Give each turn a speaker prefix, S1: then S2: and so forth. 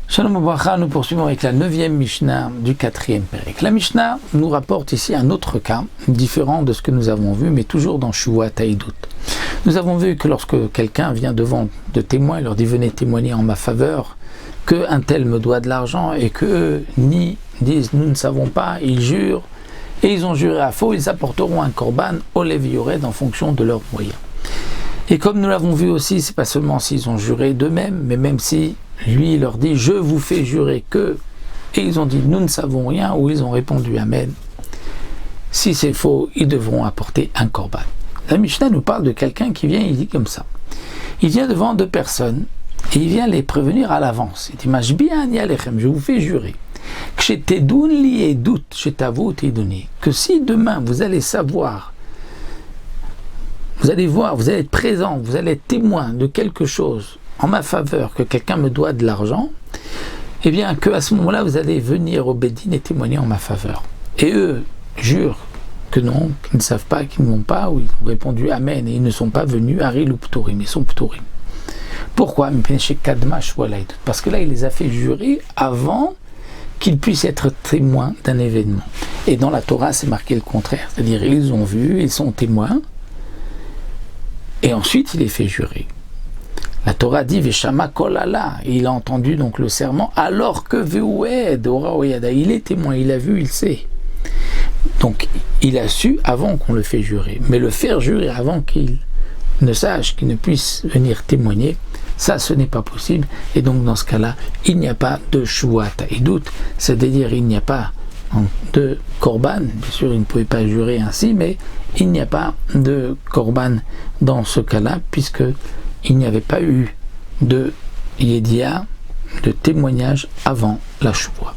S1: Shalom Obracha, nous poursuivons avec la 9e Mishnah du 4e Pérek. La Mishnah nous rapporte ici un autre cas, différent de ce que nous avons vu, mais toujours dans Shuvat Haïdout. Nous avons vu que lorsque quelqu'un vient devant de témoins, il leur dit « Venez témoigner en ma faveur », qu'un tel me doit de l'argent, et qu'eux disent « Nous ne savons pas », ils jurent, et ils ont juré à faux, ils apporteront un korban au Lévi Yored en fonction de leurs moyens. Et comme nous l'avons vu aussi, c'est pas seulement s'ils ont juré d'eux-mêmes, mais même si lui leur dit « Je vous fais jurer que », et ils ont dit « Nous ne savons rien », ou ils ont répondu « Amen ». Si c'est faux, ils devront apporter un korban. La Mishnah nous parle de quelqu'un qui vient, il dit comme ça. Il vient devant deux personnes, et il vient les prévenir à l'avance. Il dit « Mashbi'an yalechem, je vous fais jurer. Que si demain vous allez savoir, vous allez voir, vous allez être présent, vous allez être témoin de quelque chose en ma faveur, que quelqu'un me doit de l'argent, eh bien qu'à ce moment-là, vous allez venir au Bédine et témoigner en ma faveur. Et eux jurent que non, qu'ils ne savent pas, qu'ils ne vont pas, ou ils ont répondu Amen, et ils ne sont pas venus, Haril ou Ptorim, ils sont Ptorim. Pourquoi ? Parce que là, il les a fait jurer avant qu'ils puissent être témoins d'un événement. Et dans la Torah, c'est marqué le contraire, c'est-à-dire ils ont vu, ils sont témoins, et ensuite il les fait jurer. La Torah dit Veshama kolala, il a entendu donc le serment, alors que Veued, il est témoin, il a vu, il sait. Donc il a su avant qu'on le fait jurer. Mais le faire jurer avant qu'il ne sache, qu'il ne puisse venir témoigner, ça ce n'est pas possible. Et donc dans ce cas-là, il n'y a pas de Shuvat Haïdout, c'est-à-dire il n'y a pas de korban. Bien sûr, il ne pouvait pas jurer ainsi, mais il n'y a pas de korban dans ce cas-là, puisque il n'y avait pas eu de yédia, de témoignage avant la Shuvah.